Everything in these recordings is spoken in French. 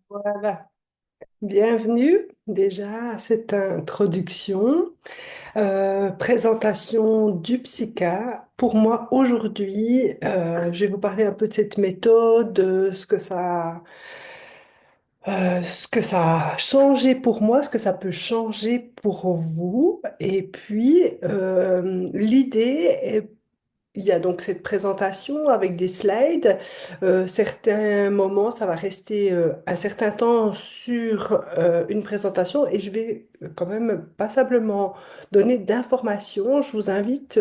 Voilà. Bienvenue déjà à cette introduction, présentation du Psycha. Pour moi, aujourd'hui, je vais vous parler un peu de cette méthode, de ce que ça a changé pour moi, ce que ça peut changer pour vous. Et puis, l'idée il y a donc cette présentation avec des slides. Certains moments, ça va rester un certain temps sur une présentation et je vais quand même passablement donner d'informations. Je vous invite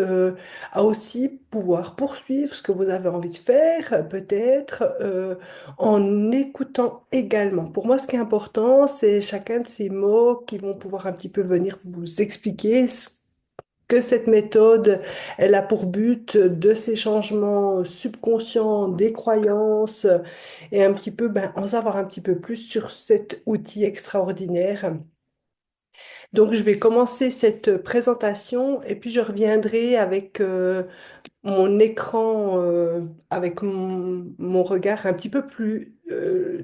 à aussi pouvoir poursuivre ce que vous avez envie de faire, peut-être en écoutant également. Pour moi, ce qui est important, c'est chacun de ces mots qui vont pouvoir un petit peu venir vous expliquer que cette méthode, elle a pour but de ces changements subconscients, des croyances, et un petit peu, en savoir un petit peu plus sur cet outil extraordinaire. Donc, je vais commencer cette présentation et puis je reviendrai avec mon écran avec mon regard un petit peu plus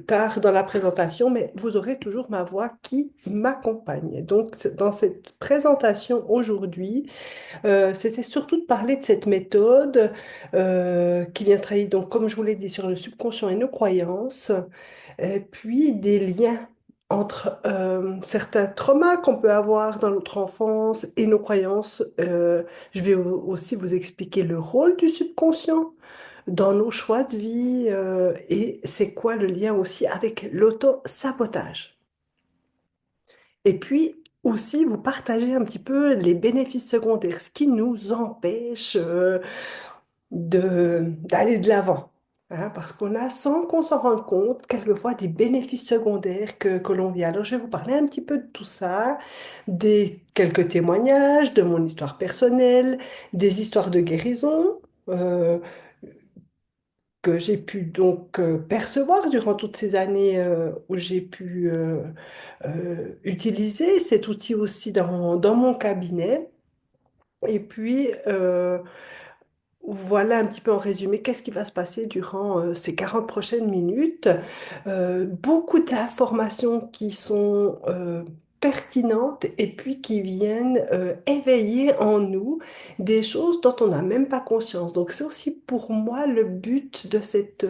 tard dans la présentation, mais vous aurez toujours ma voix qui m'accompagne. Donc, dans cette présentation aujourd'hui, c'était surtout de parler de cette méthode qui vient travailler, donc, comme je vous l'ai dit, sur le subconscient et nos croyances, et puis des liens entre certains traumas qu'on peut avoir dans notre enfance et nos croyances. Je vais aussi vous expliquer le rôle du subconscient dans nos choix de vie et c'est quoi le lien aussi avec l'auto-sabotage. Et puis aussi vous partager un petit peu les bénéfices secondaires, ce qui nous empêche d'aller de l'avant. Hein, parce qu'on a, sans qu'on s'en rende compte, quelquefois des bénéfices secondaires que l'on vit. Alors, je vais vous parler un petit peu de tout ça, des quelques témoignages, de mon histoire personnelle, des histoires de guérison que j'ai pu donc percevoir durant toutes ces années où j'ai pu utiliser cet outil aussi dans mon cabinet. Et puis, voilà un petit peu en résumé, qu'est-ce qui va se passer durant ces 40 prochaines minutes. Beaucoup d'informations qui sont pertinentes et puis qui viennent éveiller en nous des choses dont on n'a même pas conscience. Donc c'est aussi pour moi le but de cette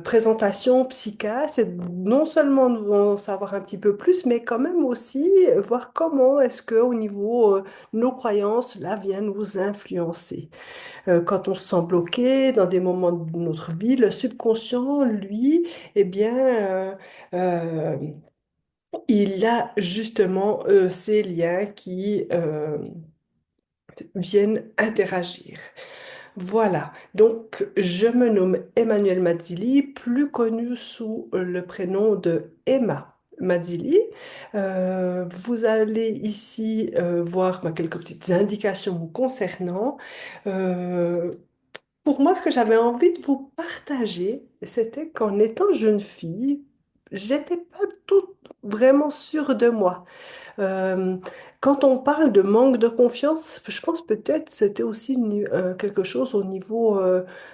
présentation Psycha, c'est non seulement de en savoir un petit peu plus, mais quand même aussi voir comment est-ce que au niveau nos croyances, là, viennent nous influencer. Quand on se sent bloqué dans des moments de notre vie, le subconscient, lui, eh bien, euh, il a justement ces liens qui viennent interagir. Voilà, donc je me nomme Emmanuel Mazzilli, plus connu sous le prénom de Emma Mazzilli. Vous allez ici voir quelques petites indications me concernant. Euh, Pour moi, ce que j'avais envie de vous partager, c'était qu'en étant jeune fille, j'étais pas tout vraiment sûre de moi. Euh, Quand on parle de manque de confiance, je pense peut-être c'était aussi quelque chose au niveau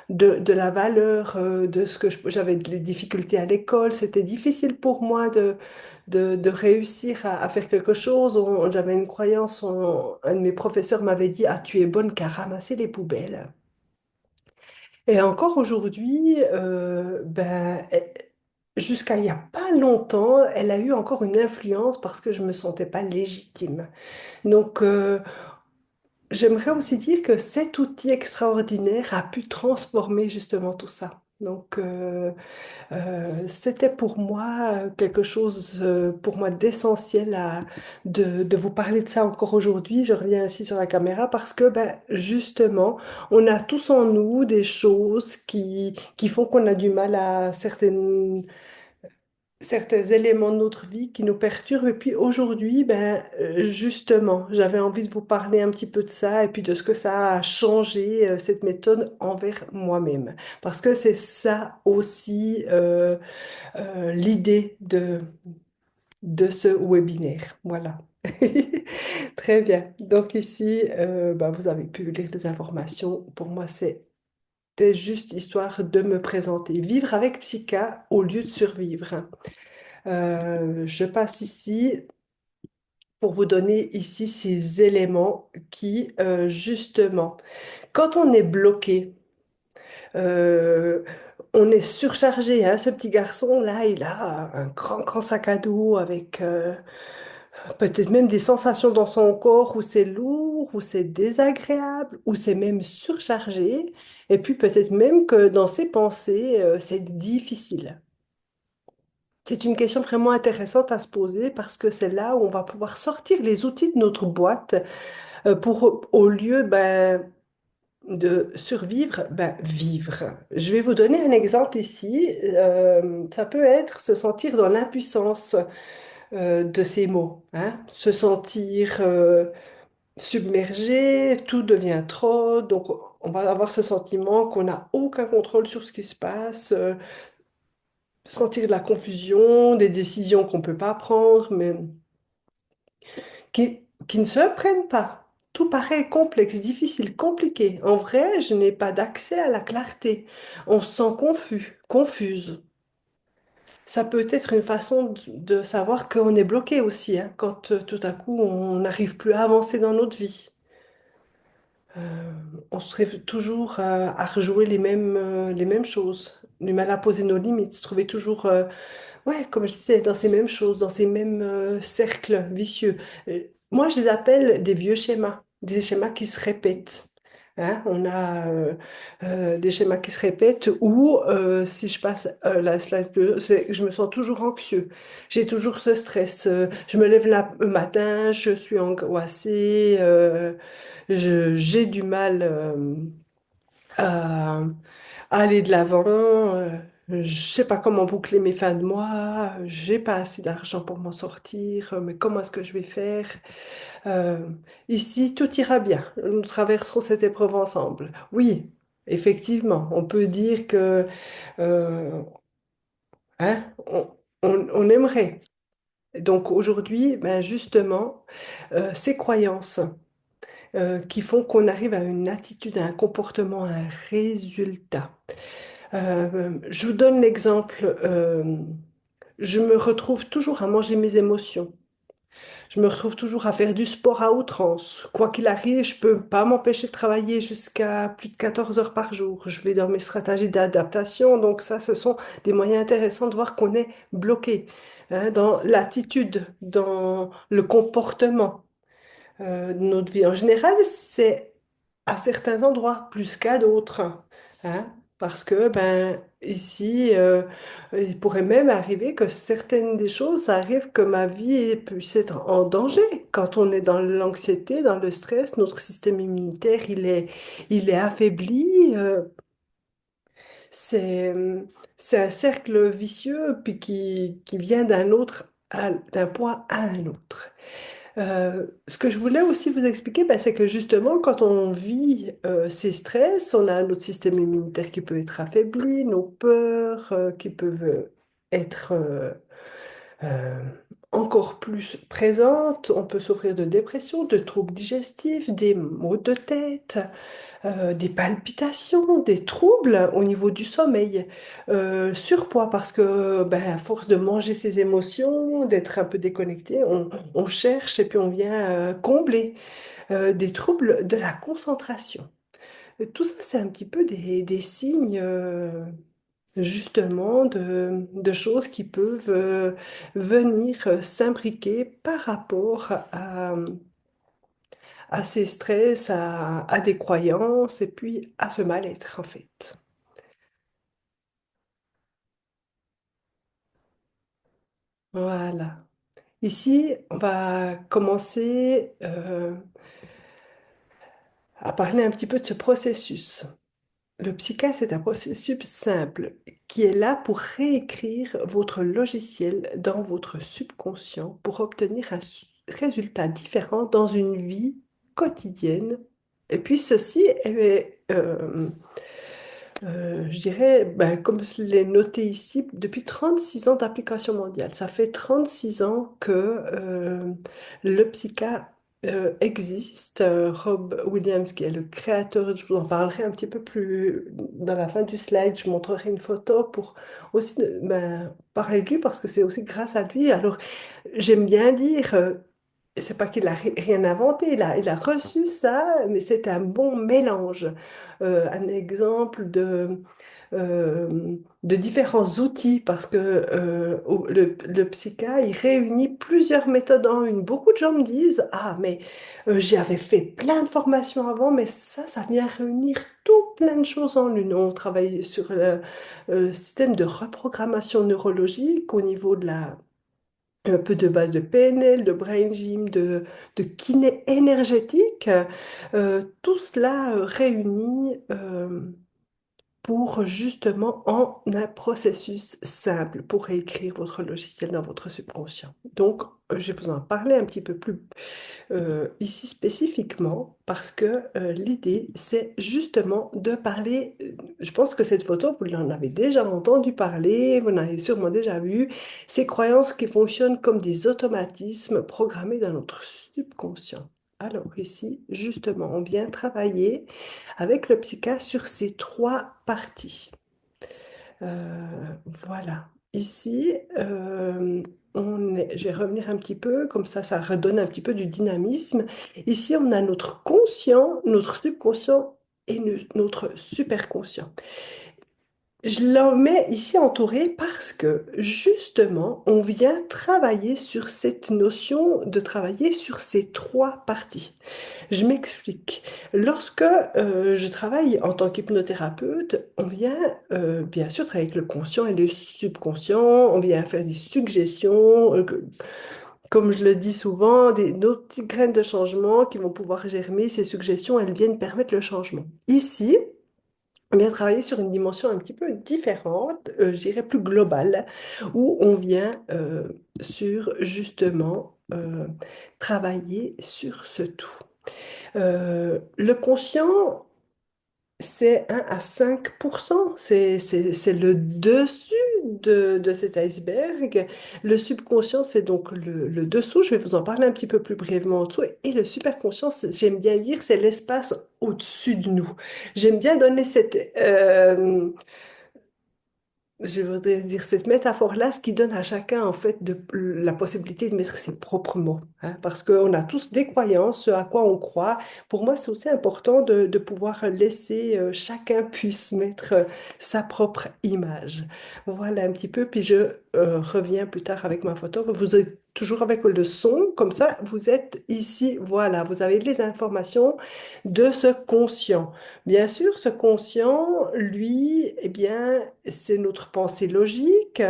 de la valeur, de ce que j'avais des difficultés à l'école. C'était difficile pour moi de réussir à faire quelque chose. J'avais une croyance, un de mes professeurs m'avait dit, ah, tu es bonne qu'à ramasser les poubelles. Et encore aujourd'hui, jusqu'à il n'y a pas longtemps, elle a eu encore une influence parce que je ne me sentais pas légitime. Donc, j'aimerais aussi dire que cet outil extraordinaire a pu transformer justement tout ça. Donc, c'était pour moi quelque chose pour moi d'essentiel de vous parler de ça encore aujourd'hui. Je reviens ainsi sur la caméra parce que justement, on a tous en nous des choses qui font qu'on a du mal à certains éléments de notre vie qui nous perturbent. Et puis aujourd'hui, justement, j'avais envie de vous parler un petit peu de ça et puis de ce que ça a changé, cette méthode envers moi-même. Parce que c'est ça aussi l'idée de ce webinaire. Voilà. Très bien. Donc ici, vous avez pu lire les informations. Pour moi, c'est c'était juste histoire de me présenter. Vivre avec Psycha au lieu de survivre. Je passe ici pour vous donner ici ces éléments qui, justement, quand on est bloqué, euh, on est surchargé, hein. Ce petit garçon-là, il a un grand, grand sac à dos avec peut-être même des sensations dans son corps où c'est lourd, où c'est désagréable, où c'est même surchargé. Et puis peut-être même que dans ses pensées, c'est difficile. C'est une question vraiment intéressante à se poser parce que c'est là où on va pouvoir sortir les outils de notre boîte pour, au lieu de survivre, vivre. Je vais vous donner un exemple ici. Ça peut être se sentir dans l'impuissance de ces mots, hein. Se sentir submergé, tout devient trop, donc on va avoir ce sentiment qu'on n'a aucun contrôle sur ce qui se passe, sentir de la confusion, des décisions qu'on ne peut pas prendre, mais qui ne se prennent pas. Tout paraît complexe, difficile, compliqué. En vrai, je n'ai pas d'accès à la clarté. On se sent confus, confuse. Ça peut être une façon de savoir qu'on est bloqué aussi, hein, quand tout à coup on n'arrive plus à avancer dans notre vie. On se trouve toujours à rejouer les mêmes choses, du mal à poser nos limites, se trouver toujours, ouais, comme je disais, dans ces mêmes choses, dans ces mêmes cercles vicieux. Moi, je les appelle des vieux schémas, des schémas qui se répètent. Hein, on a des schémas qui se répètent ou si je passe la slide, je me sens toujours anxieux. J'ai toujours ce stress. Je me lève le matin, je suis angoissée. J'ai du mal à, à aller de l'avant. Je sais pas comment boucler mes fins de mois. J'ai pas assez d'argent pour m'en sortir. Mais comment est-ce que je vais faire? Euh, Ici, tout ira bien. Nous traverserons cette épreuve ensemble. Oui, effectivement, on peut dire que euh, hein, on aimerait. Donc aujourd'hui, ben justement, ces croyances qui font qu'on arrive à une attitude, à un comportement, à un résultat. Je vous donne l'exemple. Je me retrouve toujours à manger mes émotions. Je me retrouve toujours à faire du sport à outrance. Quoi qu'il arrive, je peux pas m'empêcher de travailler jusqu'à plus de 14 heures par jour. Je vais dans mes stratégies d'adaptation. Donc ça, ce sont des moyens intéressants de voir qu'on est bloqué, hein, dans l'attitude, dans le comportement de notre vie. En général, c'est à certains endroits plus qu'à d'autres, hein, parce que ben ici, il pourrait même arriver que certaines des choses arrivent que ma vie puisse être en danger. Quand on est dans l'anxiété, dans le stress, notre système immunitaire, il est affaibli. C'est, c'est un cercle vicieux puis qui vient d'un point à un autre. Ce que je voulais aussi vous expliquer, ben, c'est que justement, quand on vit ces stress, on a notre système immunitaire qui peut être affaibli, nos peurs qui peuvent être euh, encore plus présentes. On peut souffrir de dépression, de troubles digestifs, des maux de tête, des palpitations, des troubles au niveau du sommeil, surpoids parce que ben, à force de manger ses émotions, d'être un peu déconnecté, on cherche et puis on vient combler des troubles de la concentration. Tout ça, c'est un petit peu des signes justement de choses qui peuvent venir s'imbriquer par rapport à ces stress, à des croyances et puis à ce mal-être en fait. Voilà. Ici, on va commencer à parler un petit peu de ce processus. Le psycha, c'est un processus simple qui est là pour réécrire votre logiciel dans votre subconscient pour obtenir un résultat différent dans une vie quotidienne. Et puis ceci est, je dirais, ben, comme je l'ai noté ici, depuis 36 ans d'application mondiale. Ça fait 36 ans que le psycha existe. Rob Williams, qui est le créateur, je vous en parlerai un petit peu plus dans la fin du slide. Je montrerai une photo pour aussi parler de lui parce que c'est aussi grâce à lui. Alors, j'aime bien dire, c'est pas qu'il a rien inventé, il a reçu ça, mais c'est un bon mélange. Un exemple de différents outils parce que le psycha, il réunit plusieurs méthodes en une. Beaucoup de gens me disent, ah, mais j'avais fait plein de formations avant, mais ça vient réunir tout plein de choses en une. On travaille sur le système de reprogrammation neurologique au niveau de la un peu de base de PNL, de brain gym, de kiné énergétique, tout cela réuni pour justement en un processus simple pour réécrire votre logiciel dans votre subconscient. Donc, je vais vous en parler un petit peu plus ici spécifiquement parce que l'idée, c'est justement de parler, je pense que cette photo, vous en avez déjà entendu parler, vous en avez sûrement déjà vu, ces croyances qui fonctionnent comme des automatismes programmés dans notre subconscient. Alors ici, justement, on vient travailler avec le psychiatre sur ces trois parties. Voilà. Ici, je vais revenir un petit peu, comme ça redonne un petit peu du dynamisme. Ici, on a notre conscient, notre subconscient et notre superconscient. Je l'en mets ici entouré parce que justement, on vient travailler sur cette notion de travailler sur ces trois parties. Je m'explique. Lorsque je travaille en tant qu'hypnothérapeute, on vient bien sûr travailler avec le conscient et le subconscient, on vient faire des suggestions, comme je le dis souvent, nos petites graines de changement qui vont pouvoir germer. Ces suggestions, elles viennent permettre le changement. Ici, on vient travailler sur une dimension un petit peu différente, je dirais plus globale, où on vient sur justement travailler sur ce tout. Le conscient, c'est 1 à 5%. C'est le dessus de cet iceberg. Le subconscient, c'est donc le dessous. Je vais vous en parler un petit peu plus brièvement en dessous. Et le superconscient, j'aime bien dire, c'est l'espace au-dessus de nous. J'aime bien donner je voudrais dire cette métaphore-là, ce qui donne à chacun en fait la possibilité de mettre ses propres mots, hein, parce qu'on a tous des croyances, ce à quoi on croit. Pour moi, c'est aussi important de pouvoir laisser chacun puisse mettre sa propre image. Voilà un petit peu, puis je reviens plus tard avec ma photo. Vous êtes toujours avec le son, comme ça, vous êtes ici, voilà, vous avez les informations de ce conscient. Bien sûr, ce conscient, lui, eh bien, c'est notre pensée logique,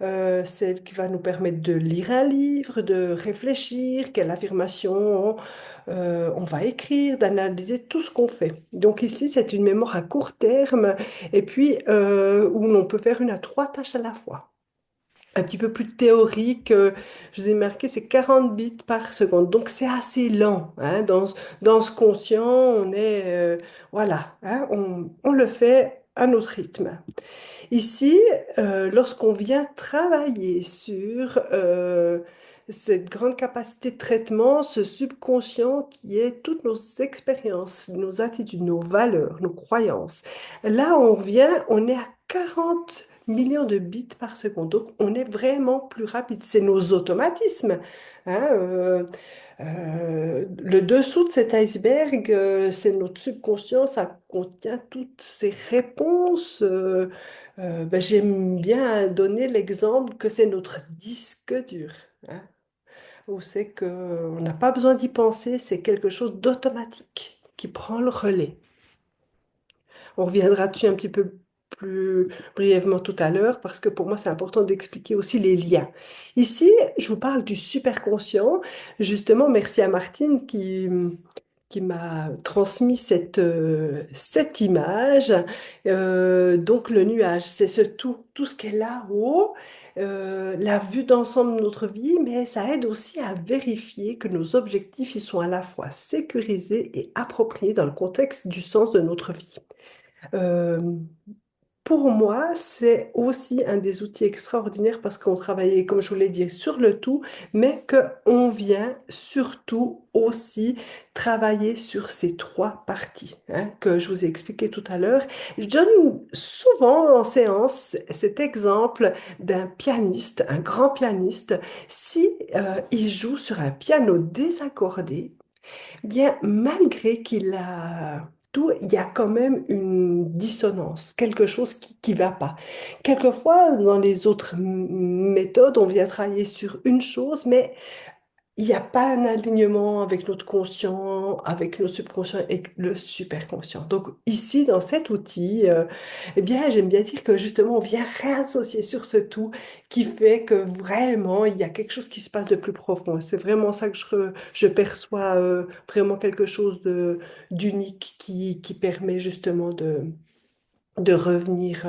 celle qui va nous permettre de lire un livre, de réfléchir, quelle affirmation on va écrire, d'analyser tout ce qu'on fait. Donc ici, c'est une mémoire à court terme et puis où l'on peut faire une à trois tâches à la fois. Un petit peu plus théorique, je vous ai marqué, c'est 40 bits par seconde. Donc c'est assez lent, hein. Dans ce conscient, on est, voilà, hein, on le fait à notre rythme. Ici, lorsqu'on vient travailler sur cette grande capacité de traitement, ce subconscient qui est toutes nos expériences, nos attitudes, nos valeurs, nos croyances, là, on est à 40 millions de bits par seconde. Donc, on est vraiment plus rapide. C'est nos automatismes, hein, le dessous de cet iceberg, c'est notre subconscient, ça contient toutes ces réponses. Ben, j'aime bien donner l'exemple que c'est notre disque dur, hein, où c'est qu'on n'a pas besoin d'y penser, c'est quelque chose d'automatique qui prend le relais. On reviendra dessus un petit peu plus brièvement tout à l'heure parce que pour moi, c'est important d'expliquer aussi les liens. Ici, je vous parle du superconscient. Justement, merci à Martine qui m'a transmis cette image. Donc, le nuage, c'est tout ce qui est là-haut, la vue d'ensemble de notre vie, mais ça aide aussi à vérifier que nos objectifs ils sont à la fois sécurisés et appropriés dans le contexte du sens de notre vie. Euh, pour moi, c'est aussi un des outils extraordinaires parce qu'on travaillait, comme je vous l'ai dit, sur le tout, mais qu'on vient surtout aussi travailler sur ces trois parties hein, que je vous ai expliqué tout à l'heure. Je donne souvent en séance cet exemple d'un pianiste, un grand pianiste, si il joue sur un piano désaccordé, bien, malgré qu'il a tout, il y a quand même une dissonance, quelque chose qui va pas. Quelquefois, dans les autres méthodes, on vient travailler sur une chose, mais il n'y a pas un alignement avec notre conscient, avec le subconscient et le superconscient. Donc ici, dans cet outil, eh bien, j'aime bien dire que justement, on vient réassocier sur ce tout qui fait que vraiment, il y a quelque chose qui se passe de plus profond. C'est vraiment ça que je perçois, vraiment quelque chose d'unique qui permet justement de revenir.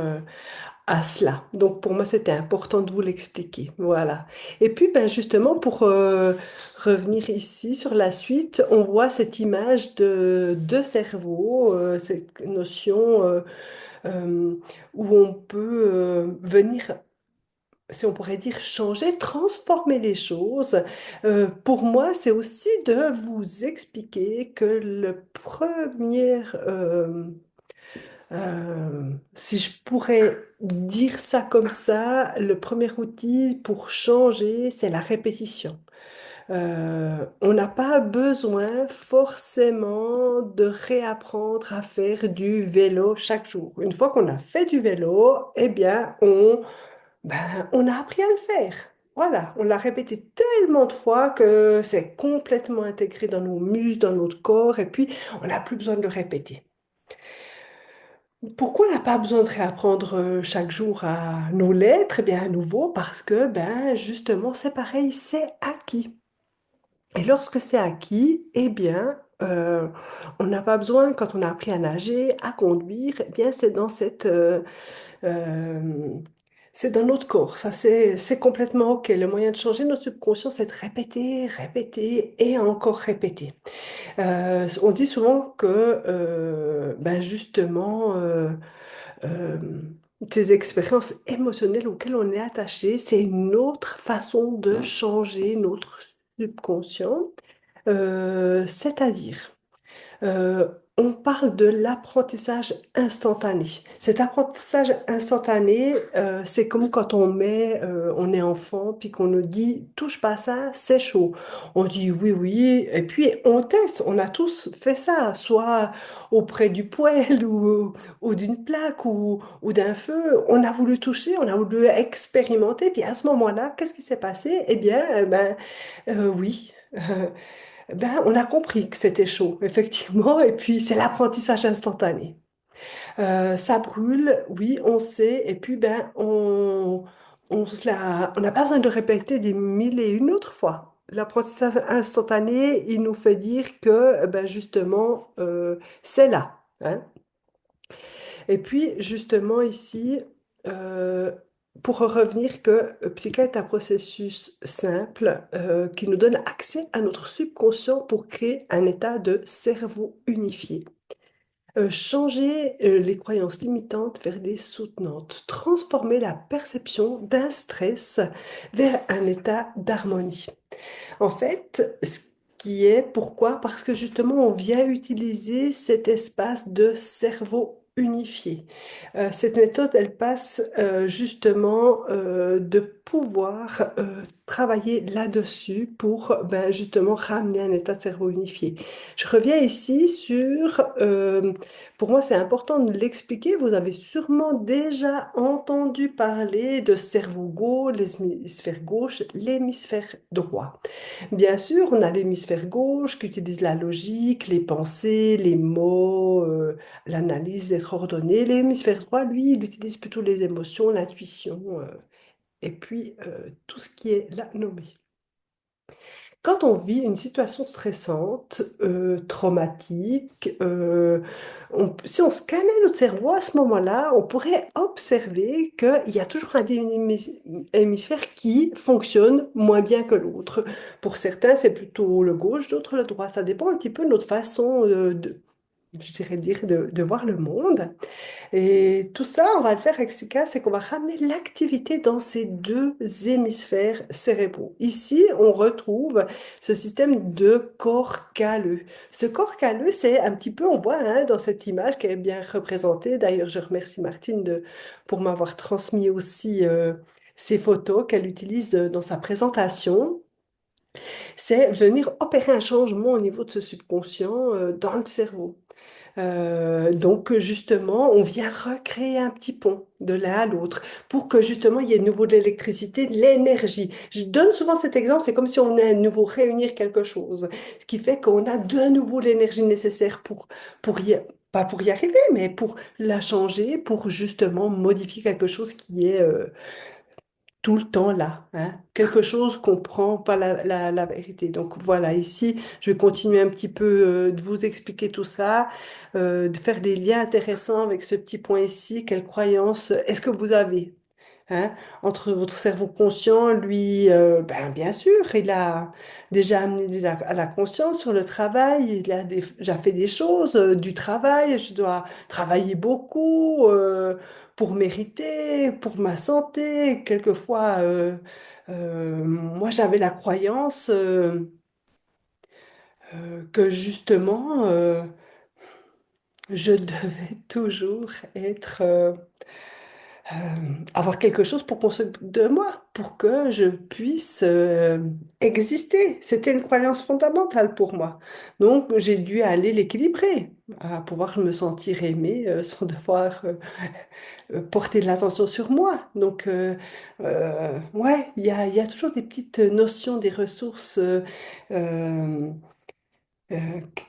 À cela. Donc pour moi, c'était important de vous l'expliquer. Voilà. Et puis, ben, justement, pour revenir ici sur la suite, on voit cette image de cerveau, cette notion euh, où on peut venir, si on pourrait dire, changer, transformer les choses. Pour moi, c'est aussi de vous expliquer que le premier... si je pourrais dire ça comme ça, le premier outil pour changer, c'est la répétition. On n'a pas besoin forcément de réapprendre à faire du vélo chaque jour. Une fois qu'on a fait du vélo, eh bien, on a appris à le faire. Voilà, on l'a répété tellement de fois que c'est complètement intégré dans nos muscles, dans notre corps, et puis on n'a plus besoin de le répéter. Pourquoi on n'a pas besoin de réapprendre chaque jour à nos lettres? Eh bien, à nouveau, parce que, ben, justement, c'est pareil, c'est acquis. Et lorsque c'est acquis, eh bien, on n'a pas besoin, quand on a appris à nager, à conduire, eh bien, euh, c'est dans notre corps. Ça, c'est complètement OK. Le moyen de changer notre subconscient, c'est de répéter, répéter et encore répéter. On dit souvent que, ben, justement, euh, ces expériences émotionnelles auxquelles on est attaché, c'est une autre façon de changer notre subconscient. C'est-à-dire, euh, on parle de l'apprentissage instantané. Cet apprentissage instantané, c'est comme quand on est enfant, puis qu'on nous dit, touche pas à ça, c'est chaud. On dit oui, oui, et puis on teste. On a tous fait ça, soit auprès du poêle ou d'une plaque ou d'un feu. On a voulu toucher, on a voulu expérimenter, puis à ce moment-là, qu'est-ce qui s'est passé? Eh bien, oui. On a compris que c'était chaud, effectivement, et puis c'est l'apprentissage instantané. Ça brûle, oui, on sait, et puis on n'a pas besoin de répéter des mille et une autres fois. L'apprentissage instantané, il nous fait dire que, justement, c'est là. Hein. Et puis, justement, ici, euh, pour revenir que Psycha est un processus simple qui nous donne accès à notre subconscient pour créer un état de cerveau unifié. Changer les croyances limitantes vers des soutenantes, transformer la perception d'un stress vers un état d'harmonie. En fait, ce qui est pourquoi? Parce que justement, on vient utiliser cet espace de cerveau unifié. Cette méthode, elle passe justement de pouvoir travailler là-dessus pour justement ramener un état de cerveau unifié. Je reviens ici sur, pour moi c'est important de l'expliquer, vous avez sûrement déjà entendu parler de cerveau gauche, l'hémisphère gauche, l'hémisphère droit. Bien sûr, on a l'hémisphère gauche qui utilise la logique, les pensées, les mots, l'analyse d'être ordonné. L'hémisphère droit, lui, il utilise plutôt les émotions, l'intuition, et puis tout ce qui est là nommé. Quand on vit une situation stressante, traumatique, si on scannait notre cerveau à ce moment-là, on pourrait observer qu'il y a toujours un des hémisphères qui fonctionne moins bien que l'autre. Pour certains, c'est plutôt le gauche, d'autres le droit. Ça dépend un petit peu de notre façon je dirais dire, de voir le monde. Et tout ça, on va le faire avec ce cas, c'est qu'on va ramener l'activité dans ces deux hémisphères cérébraux. Ici, on retrouve ce système de corps calleux. Ce corps calleux, c'est un petit peu, on voit hein, dans cette image qui est bien représentée. D'ailleurs, je remercie Martine pour m'avoir transmis aussi ces photos qu'elle utilise dans sa présentation. C'est venir opérer un changement au niveau de ce subconscient dans le cerveau. Donc justement, on vient recréer un petit pont de l'un à l'autre pour que justement il y ait de nouveau de l'électricité, de l'énergie. Je donne souvent cet exemple, c'est comme si on venait à nouveau réunir quelque chose, ce qui fait qu'on a de nouveau l'énergie nécessaire pour pas pour y arriver, mais pour la changer, pour justement modifier quelque chose qui est tout le temps là, hein. Quelque chose qu'on prend pas la vérité. Donc voilà, ici, je vais continuer un petit peu de vous expliquer tout ça, de faire des liens intéressants avec ce petit point ici. Quelle croyance est-ce que vous avez? Hein, entre votre cerveau conscient, lui, ben, bien sûr, il a déjà amené à la conscience sur le travail, il a déjà fait des choses, du travail, je dois travailler beaucoup pour mériter, pour ma santé. Quelquefois, moi, j'avais la croyance que justement, je devais toujours être... euh, avoir quelque chose pour qu'on s'occupe de moi, pour que je puisse exister. C'était une croyance fondamentale pour moi. Donc, j'ai dû aller l'équilibrer, à pouvoir me sentir aimée sans devoir porter de l'attention sur moi. Donc, ouais, il y a toujours des petites notions, des ressources euh,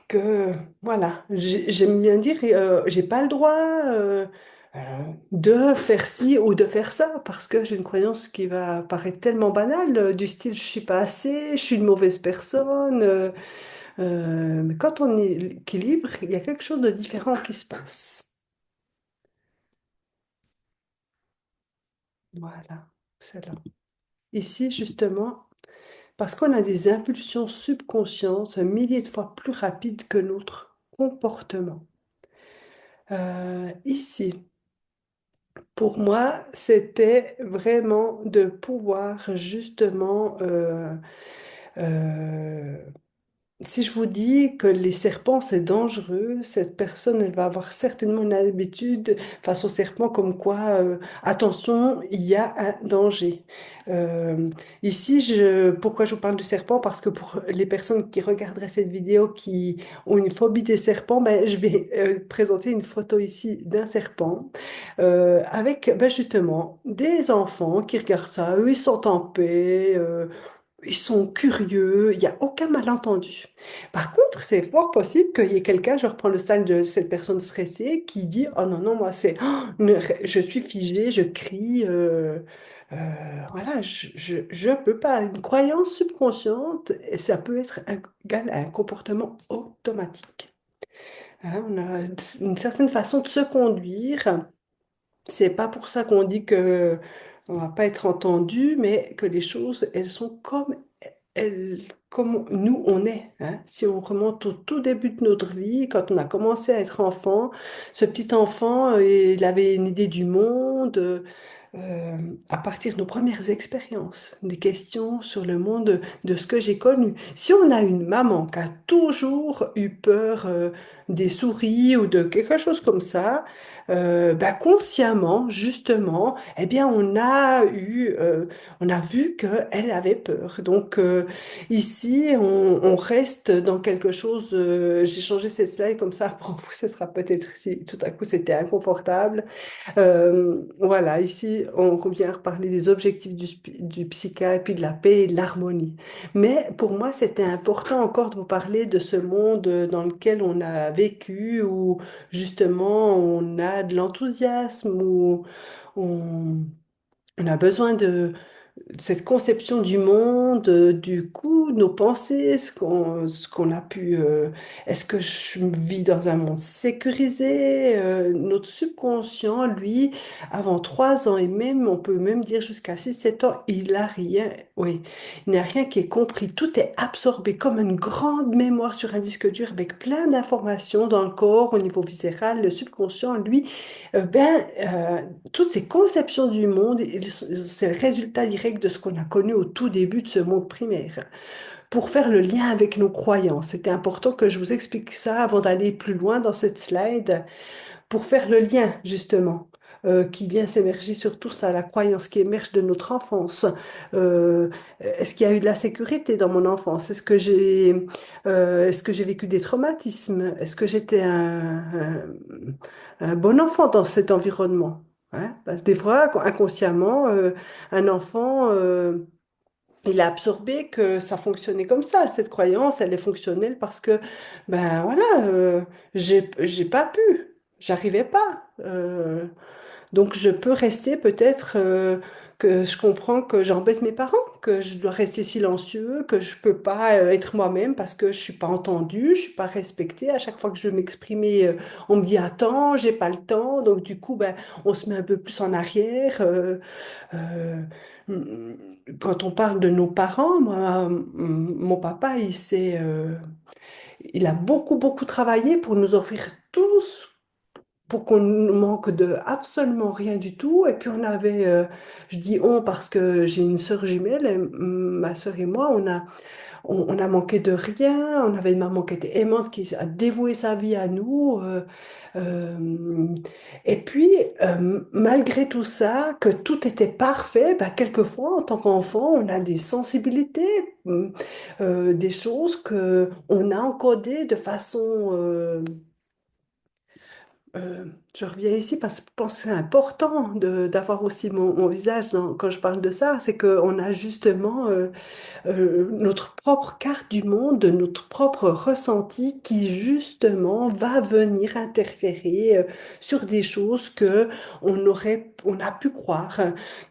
que, voilà, j'aime bien dire, j'ai pas le droit euh, de faire ci ou de faire ça, parce que j'ai une croyance qui va paraître tellement banale, du style je suis pas assez, je suis une mauvaise personne. Mais quand on équilibre, il y a quelque chose de différent qui se passe. Voilà, c'est là. Ici, justement, parce qu'on a des impulsions subconscientes un millier de fois plus rapides que notre comportement. Ici, pour moi, c'était vraiment de pouvoir justement euh, si je vous dis que les serpents, c'est dangereux, cette personne, elle va avoir certainement une habitude face aux serpents comme quoi, attention, il y a un danger. Euh, Ici, pourquoi je vous parle de serpents? Parce que pour les personnes qui regarderaient cette vidéo qui ont une phobie des serpents, ben, je vais présenter une photo ici d'un serpent avec ben, justement des enfants qui regardent ça, eux, ils sont en paix. Ils sont curieux, il n'y a aucun malentendu. Par contre, c'est fort possible qu'il y ait quelqu'un, je reprends le style de cette personne stressée, qui dit, oh non, non, moi, c'est, oh, je suis figé, je crie, voilà, je peux pas. Une croyance subconsciente, et ça peut être égal à un comportement automatique. Hein, on a une certaine façon de se conduire. C'est pas pour ça qu'on dit que on va pas être entendu, mais que les choses, elles sont comme comme nous on est. Hein. Si on remonte au tout début de notre vie, quand on a commencé à être enfant, ce petit enfant, il avait une idée du monde. À partir de nos premières expériences, des questions sur le monde de ce que j'ai connu. Si on a une maman qui a toujours eu peur des souris ou de quelque chose comme ça, bah, consciemment, justement, eh bien, on a vu qu'elle avait peur. Donc, ici, on reste dans quelque chose. J'ai changé cette slide comme ça pour vous, ce sera peut-être si tout à coup c'était inconfortable. Voilà, ici, on revient à reparler des objectifs du psycha et puis de la paix et de l'harmonie. Mais pour moi, c'était important encore de vous parler de ce monde dans lequel on a vécu, où justement on a de l'enthousiasme, où on, on a besoin cette conception du monde, du coup, nos pensées, ce qu'on a pu, est-ce que je vis dans un monde sécurisé? Notre subconscient, lui, avant 3 ans et même, on peut même dire jusqu'à 6 7 ans, il n'a rien, oui, il n'a rien qui est compris. Tout est absorbé comme une grande mémoire sur un disque dur avec plein d'informations dans le corps, au niveau viscéral. Le subconscient, lui, toutes ces conceptions du monde, c'est le résultat direct de ce qu'on a connu au tout début de ce monde primaire. Pour faire le lien avec nos croyances, c'était important que je vous explique ça avant d'aller plus loin dans cette slide, pour faire le lien justement. Qui vient s'émerger sur tout ça, la croyance qui émerge de notre enfance. Est-ce qu'il y a eu de la sécurité dans mon enfance? Est-ce que j'ai vécu des traumatismes? Est-ce que j'étais un bon enfant dans cet environnement? Hein? Parce que des fois, inconsciemment, un enfant, il a absorbé que ça fonctionnait comme ça. Cette croyance, elle est fonctionnelle parce que, ben voilà, j'ai pas pu, j'arrivais pas. Donc je peux rester peut-être que je comprends que j'embête mes parents, que je dois rester silencieux, que je peux pas être moi-même parce que je suis pas entendue, je suis pas respectée. À chaque fois que je veux m'exprimer, on me dit attends, j'ai pas le temps. Donc du coup, ben on se met un peu plus en arrière. Euh, Quand on parle de nos parents, moi, mon papa, il a beaucoup beaucoup travaillé pour nous offrir tous pour qu'on ne manque de absolument rien du tout. Et puis on avait, je dis on parce que j'ai une sœur jumelle, et ma sœur et moi, on a manqué de rien. On avait une maman qui était aimante, qui a dévoué sa vie à nous. Euh, et puis, malgré tout ça, que tout était parfait, bah, quelquefois, en tant qu'enfant, on a des sensibilités, des choses que on a encodées de façon euh, je reviens ici parce que je pense que c'est important d'avoir aussi mon visage quand je parle de ça, c'est qu'on a justement notre propre carte du monde, notre propre ressenti qui justement va venir interférer sur des choses que on a pu croire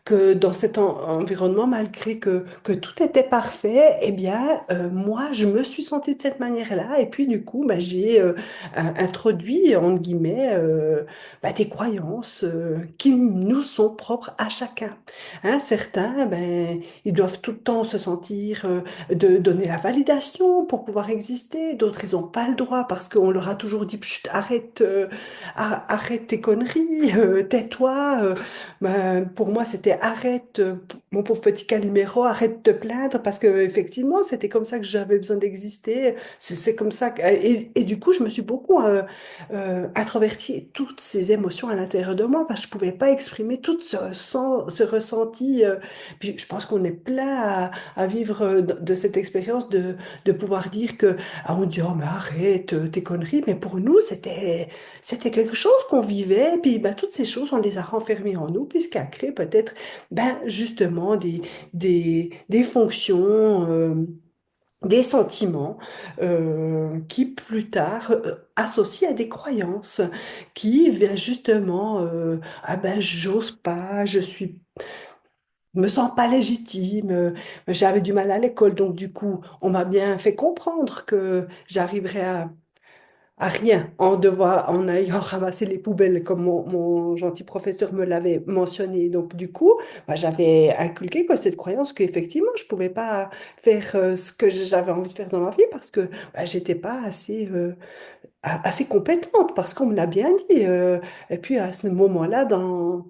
que dans cet environnement, malgré que tout était parfait, eh bien, moi, je me suis sentie de cette manière-là, et puis du coup, bah, j'ai introduit, entre guillemets, des croyances qui nous sont propres à chacun. Hein, certains, ben, ils doivent tout le temps se sentir de donner la validation pour pouvoir exister. D'autres, ils n'ont pas le droit parce qu'on leur a toujours dit, chut, arrête, arrête tes conneries, tais-toi. Pour moi, c'était arrête, mon pauvre petit Calimero, arrête de te plaindre parce que effectivement, c'était comme ça que j'avais besoin d'exister. C'est comme ça et du coup, je me suis beaucoup introvertie et toutes ces émotions à l'intérieur de moi parce que je pouvais pas exprimer tout ce ressenti. Puis je pense qu'on est plein à vivre de cette expérience de pouvoir dire que on dit oh mais arrête tes conneries, mais pour nous c'était quelque chose qu'on vivait. Et puis toutes ces choses on les a renfermées en nous, puis ce qui a créé peut-être justement des fonctions. Des sentiments qui plus tard associent à des croyances qui justement j'ose pas, me sens pas légitime, j'avais du mal à l'école donc du coup on m'a bien fait comprendre que j'arriverais à rien en ayant ramassé les poubelles comme mon gentil professeur me l'avait mentionné. Donc du coup, j'avais inculqué que cette croyance qu'effectivement, je pouvais pas faire ce que j'avais envie de faire dans ma vie parce que j'étais pas assez compétente, parce qu'on me l'a bien dit. Et puis à ce moment-là, dans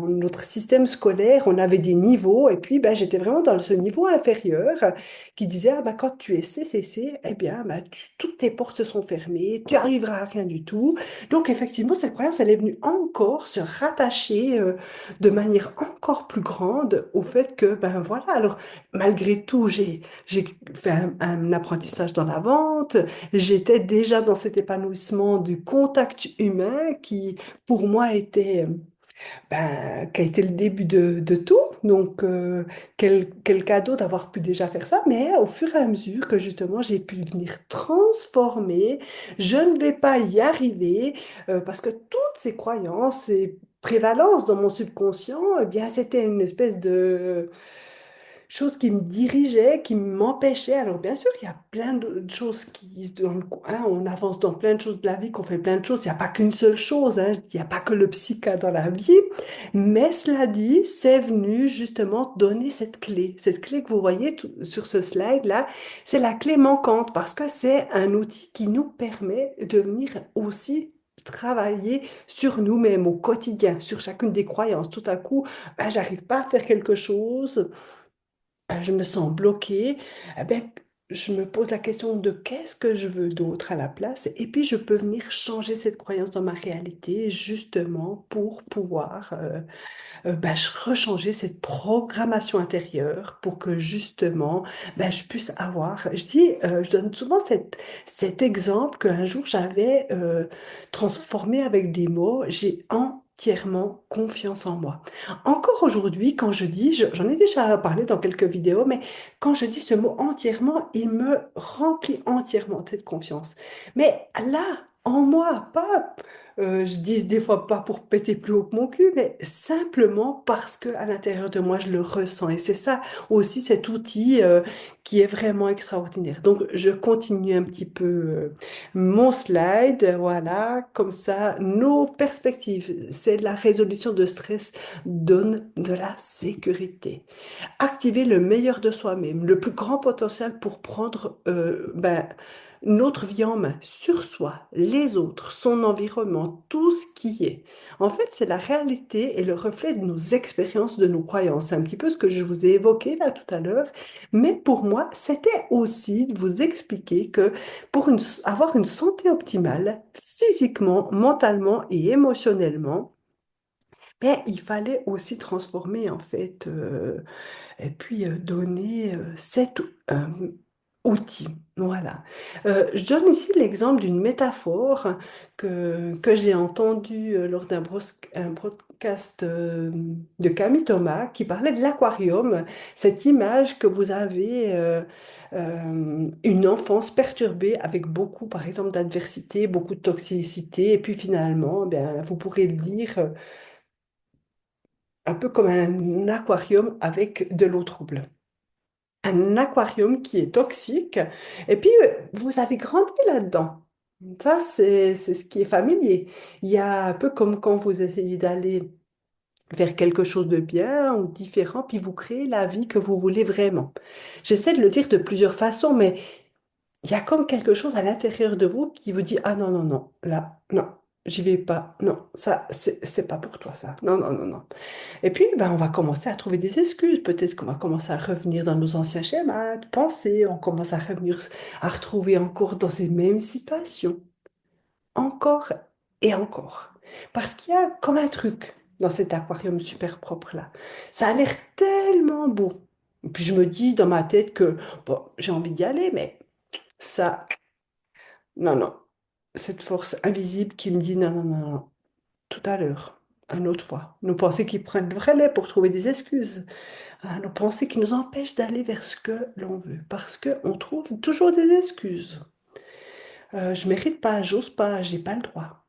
notre système scolaire, on avait des niveaux, et puis j'étais vraiment dans ce niveau inférieur qui disait, ah, quand tu es CCC, eh bien, toutes tes portes sont fermées, tu arriveras à rien du tout. Donc, effectivement, cette croyance, elle est venue encore se rattacher de manière encore plus grande au fait que, voilà, alors, malgré tout, j'ai fait un apprentissage dans la vente, j'étais déjà dans cet épanouissement du contact humain qui, pour moi, qui a été le début de tout. Donc, quel cadeau d'avoir pu déjà faire ça, mais au fur et à mesure que justement j'ai pu venir transformer, je ne vais pas y arriver parce que toutes ces croyances et prévalences dans mon subconscient, eh bien, c'était une espèce de chose qui me dirigeait, qui m'empêchait. Alors bien sûr, il y a plein de choses hein, on avance dans plein de choses de la vie, qu'on fait plein de choses. Il n'y a pas qu'une seule chose, hein. Il n'y a pas que le psycha dans la vie. Mais cela dit, c'est venu justement donner cette clé. Cette clé que vous voyez sur ce slide-là, c'est la clé manquante parce que c'est un outil qui nous permet de venir aussi travailler sur nous-mêmes au quotidien, sur chacune des croyances. Tout à coup, ben, j'arrive pas à faire quelque chose, je me sens bloquée, eh ben, je me pose la question de qu'est-ce que je veux d'autre à la place, et puis je peux venir changer cette croyance dans ma réalité justement pour pouvoir ben, rechanger cette programmation intérieure pour que justement ben, je puisse avoir, je donne souvent cet exemple qu'un jour j'avais transformé avec des mots, j'ai entièrement confiance en moi. Encore aujourd'hui, quand je dis, j'en ai déjà parlé dans quelques vidéos, mais quand je dis ce mot entièrement, il me remplit entièrement de cette confiance. Mais là, en moi, pas je dis des fois pas pour péter plus haut que mon cul, mais simplement parce que à l'intérieur de moi, je le ressens. Et c'est ça aussi cet outil qui est vraiment extraordinaire. Donc, je continue un petit peu mon slide. Voilà, comme ça, nos perspectives, c'est la résolution de stress donne de la sécurité. Activer le meilleur de soi-même, le plus grand potentiel pour prendre ben, notre vie en main, sur soi, les autres, son environnement, tout ce qui est. En fait, c'est la réalité et le reflet de nos expériences, de nos croyances. C'est un petit peu ce que je vous ai évoqué là tout à l'heure. Mais pour moi, c'était aussi de vous expliquer que pour avoir une santé optimale, physiquement, mentalement et émotionnellement, ben, il fallait aussi transformer en fait et puis donner cet outil. Voilà. Je donne ici l'exemple d'une métaphore que j'ai entendue lors un broadcast de Camille Thomas qui parlait de l'aquarium, cette image que vous avez une enfance perturbée avec beaucoup, par exemple, d'adversité, beaucoup de toxicité, et puis finalement, ben, vous pourrez le dire un peu comme un aquarium avec de l'eau trouble, un aquarium qui est toxique, et puis vous avez grandi là-dedans. Ça, c'est ce qui est familier. Il y a un peu comme quand vous essayez d'aller vers quelque chose de bien ou différent, puis vous créez la vie que vous voulez vraiment. J'essaie de le dire de plusieurs façons, mais il y a comme quelque chose à l'intérieur de vous qui vous dit, ah non, non, non, là, non, j'y vais pas, non, ça, c'est pas pour toi, ça, non, non, non, non. Et puis, ben, on va commencer à trouver des excuses. Peut-être qu'on va commencer à revenir dans nos anciens schémas de pensée. On commence à revenir, à retrouver encore dans ces mêmes situations. Encore et encore. Parce qu'il y a comme un truc dans cet aquarium super propre-là. Ça a l'air tellement beau. Et puis je me dis dans ma tête que, bon, j'ai envie d'y aller, mais ça, non, non. Cette force invisible qui me dit non, non, non, non, tout à l'heure, une autre fois. Nos pensées qui prennent le relais pour trouver des excuses. Nos pensées qui nous empêchent d'aller vers ce que l'on veut, parce qu'on trouve toujours des excuses. Je mérite pas, j'ose pas, j'ai pas le droit.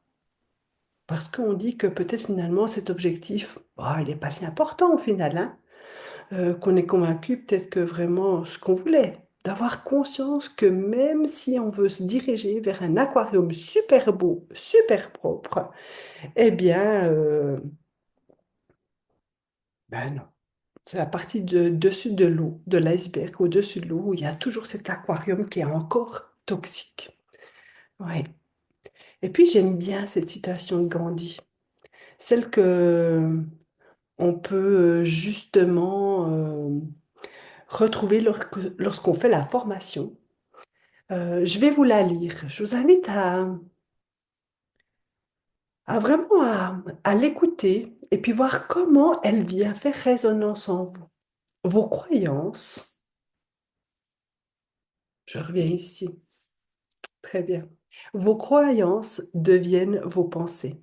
Parce qu'on dit que peut-être finalement cet objectif, oh, il n'est pas si important au final, hein. Qu'on est convaincu peut-être que vraiment ce qu'on voulait, d'avoir conscience que même si on veut se diriger vers un aquarium super beau, super propre, eh bien, ben non. C'est la partie dessus de l'eau, de l'iceberg, au-dessus de l'eau, où il y a toujours cet aquarium qui est encore toxique. Ouais. Et puis j'aime bien cette citation de Gandhi, celle que on peut justement retrouver lorsqu'on fait la formation. Je vais vous la lire. Je vous invite à vraiment à l'écouter et puis voir comment elle vient faire résonance en vous. Vos croyances, je reviens ici. Très bien. Vos croyances deviennent vos pensées.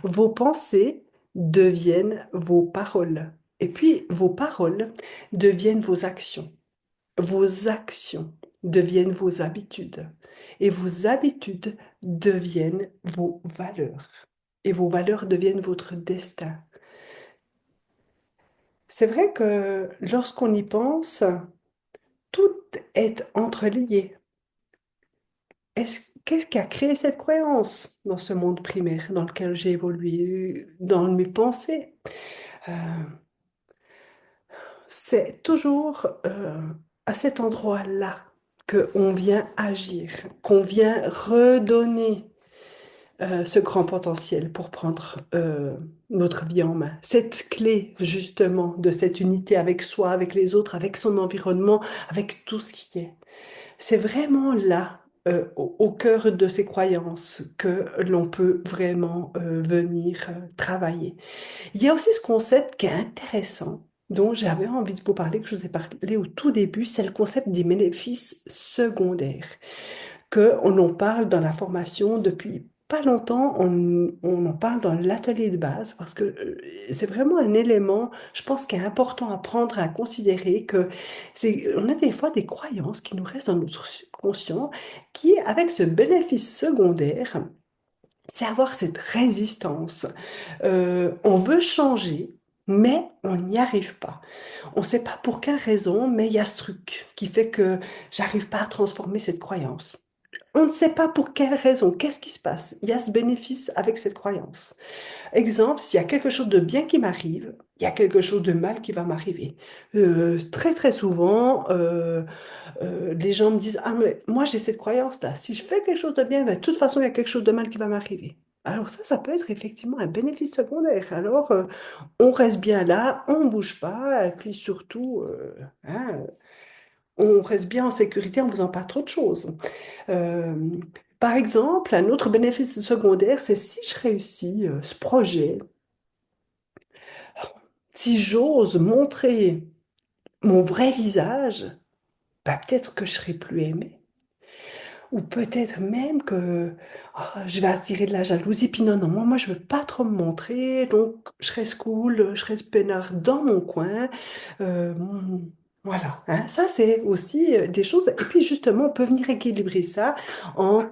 Vos pensées deviennent vos paroles. Et puis, vos paroles deviennent vos actions. Vos actions deviennent vos habitudes. Et vos habitudes deviennent vos valeurs. Et vos valeurs deviennent votre destin. C'est vrai que lorsqu'on y pense, tout est entrelié. Qu'est-ce qui a créé cette croyance dans ce monde primaire dans lequel j'ai évolué, dans mes pensées? Euh, c'est toujours à cet endroit-là qu'on vient agir, qu'on vient redonner ce grand potentiel pour prendre notre vie en main. Cette clé, justement, de cette unité avec soi, avec les autres, avec son environnement, avec tout ce qui est. C'est vraiment là, au cœur de ces croyances, que l'on peut vraiment venir travailler. Il y a aussi ce concept qui est intéressant, dont j'avais envie de vous parler, que je vous ai parlé au tout début, c'est le concept des bénéfices secondaires qu'on en parle dans la formation depuis pas longtemps, on en parle dans l'atelier de base parce que c'est vraiment un élément, je pense, qui est important à prendre, à considérer que on a des fois des croyances qui nous restent dans notre subconscient qui, avec ce bénéfice secondaire, c'est avoir cette résistance. On veut changer, mais on n'y arrive pas. On ne sait pas pour quelle raison, mais il y a ce truc qui fait que j'arrive pas à transformer cette croyance. On ne sait pas pour quelle raison, qu'est-ce qui se passe. Il y a ce bénéfice avec cette croyance. Exemple, s'il y a quelque chose de bien qui m'arrive, il y a quelque chose de mal qui va m'arriver. Très très souvent, les gens me disent, ah mais moi j'ai cette croyance-là, si je fais quelque chose de bien, ben, de toute façon il y a quelque chose de mal qui va m'arriver. Alors ça peut être effectivement un bénéfice secondaire. Alors, on reste bien là, on ne bouge pas, et puis surtout, hein, on reste bien en sécurité en ne faisant pas trop de choses. Euh, Par exemple, un autre bénéfice secondaire, c'est si je réussis ce projet, si j'ose montrer mon vrai visage, bah, peut-être que je serai plus aimée. Ou peut-être même que je vais attirer de la jalousie. Puis non, non, moi, je veux pas trop me montrer. Donc, je reste cool, je reste peinard dans mon coin. Voilà, hein. Ça, c'est aussi des choses. Et puis, justement, on peut venir équilibrer ça en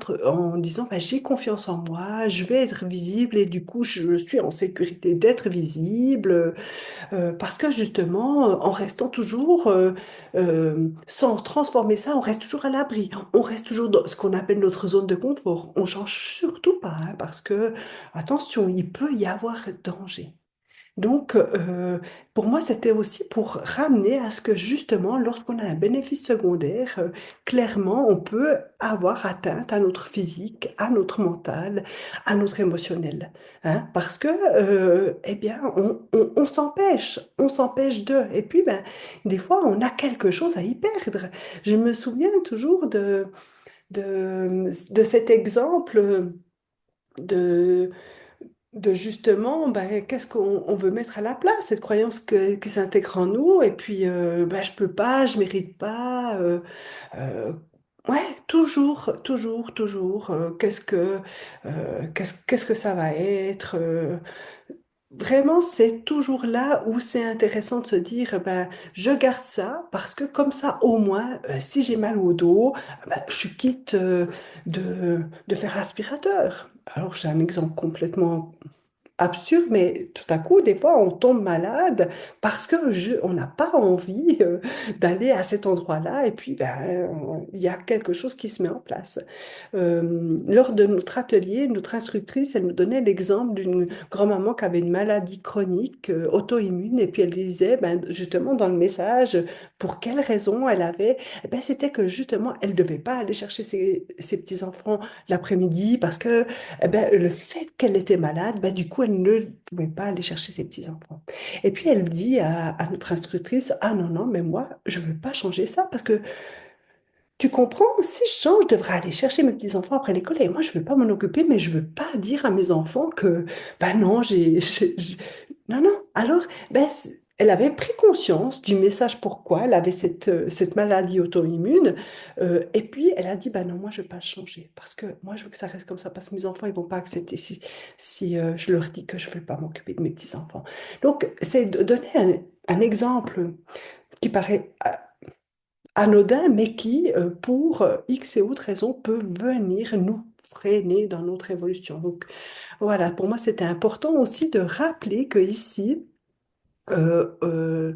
disant, bah, j'ai confiance en moi, je vais être visible et du coup, je suis en sécurité d'être visible. Parce que justement, en restant toujours, sans transformer ça, on reste toujours à l'abri. On reste toujours dans ce qu'on appelle notre zone de confort. On change surtout pas, hein, parce que, attention, il peut y avoir danger. Donc, pour moi, c'était aussi pour ramener à ce que justement, lorsqu'on a un bénéfice secondaire, clairement, on peut avoir atteinte à notre physique, à notre mental, à notre émotionnel. Hein, parce que, eh bien, on s'empêche de. Et puis, ben, des fois, on a quelque chose à y perdre. Je me souviens toujours de cet exemple de justement, ben, qu'est-ce qu'on veut mettre à la place, cette croyance qui s'intègre en nous, et puis ben, je peux pas, je mérite pas. Euh, ouais, toujours. Qu'est-ce que ça va être? Vraiment, c'est toujours là où c'est intéressant de se dire, ben, je garde ça parce que comme ça, au moins, si j'ai mal au dos, ben, je suis quitte de faire l'aspirateur. Alors, j'ai un exemple complètement absurde, mais tout à coup, des fois, on tombe malade parce que on n'a pas envie d'aller à cet endroit-là et puis ben, il y a quelque chose qui se met en place. Lors de notre atelier, notre instructrice, elle nous donnait l'exemple d'une grand-maman qui avait une maladie chronique auto-immune et puis elle disait ben, justement dans le message pour quelle raison elle avait, eh ben, c'était que justement, elle ne devait pas aller chercher ses petits-enfants l'après-midi parce que eh ben, le fait qu'elle était malade, ben, du coup, elle ne pouvait pas aller chercher ses petits-enfants. Et puis, elle dit à notre instructrice, ah non, non, mais moi, je veux pas changer ça parce que tu comprends, si je change, je devrais aller chercher mes petits-enfants après l'école et moi, je veux pas m'en occuper, mais je veux pas dire à mes enfants que, ben non, non, non. Alors, ben, elle avait pris conscience du message pourquoi elle avait cette maladie auto-immune. Et puis, elle a dit, ben non, moi, je veux pas le changer parce que moi, je veux que ça reste comme ça parce que mes enfants, ils vont pas accepter si je leur dis que je veux pas m'occuper de mes petits-enfants. Donc, c'est de donner un exemple qui paraît anodin, mais qui, pour X et autres raisons, peut venir nous freiner dans notre évolution. Donc voilà, pour moi, c'était important aussi de rappeler que ici, euh, euh,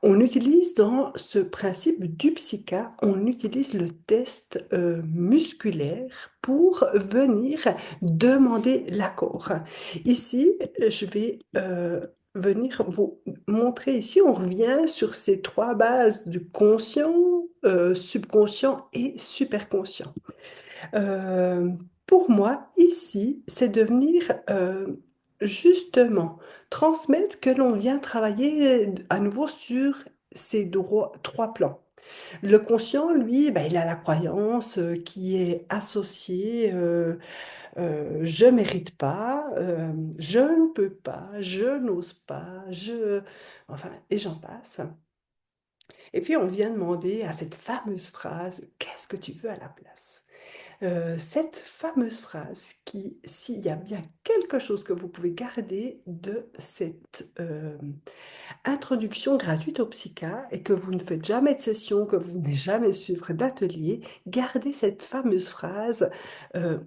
on utilise dans ce principe du psycha, on utilise le test musculaire pour venir demander l'accord. Ici, je vais venir vous montrer, ici, on revient sur ces trois bases du conscient, subconscient et superconscient. Euh, pour moi, ici, c'est de venir justement transmettre que l'on vient travailler à nouveau sur trois plans. Le conscient, lui, ben, il a la croyance qui est associée je mérite pas, je ne peux pas, je n'ose pas, enfin, et j'en passe. Et puis on vient demander à cette fameuse phrase, qu'est-ce que tu veux à la place? Cette fameuse phrase qui, s'il y a bien quelque chose que vous pouvez garder de cette introduction gratuite au Psycha et que vous ne faites jamais de session, que vous n'allez jamais suivre d'atelier, gardez cette fameuse phrase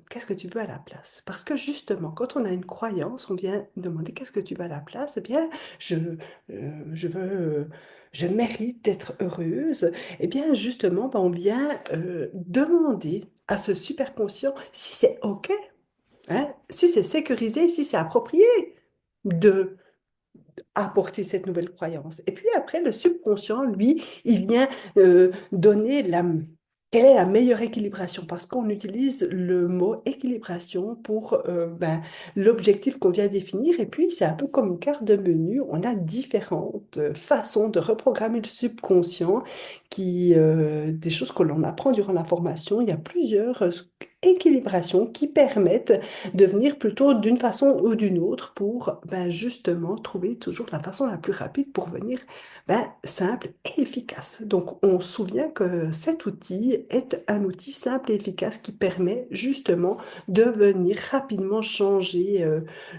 qu'est-ce que tu veux à la place? Parce que justement, quand on a une croyance, on vient demander qu'est-ce que tu veux à la place? Eh bien, je veux, je mérite d'être heureuse. Eh bien, justement, ben, on vient demander à ce superconscient si c'est OK, hein, si c'est sécurisé, si c'est approprié de apporter cette nouvelle croyance. Et puis après, le subconscient, lui, il vient donner quelle est la meilleure équilibration, parce qu'on utilise le mot équilibration pour ben, l'objectif qu'on vient définir. Et puis, c'est un peu comme une carte de menu. On a différentes façons de reprogrammer le subconscient, des choses que l'on apprend durant la formation. Il y a plusieurs équilibrations qui permettent de venir plutôt d'une façon ou d'une autre pour ben, justement trouver toujours la façon la plus rapide pour venir ben, simple et efficace. Donc on se souvient que cet outil est un outil simple et efficace qui permet justement de venir rapidement changer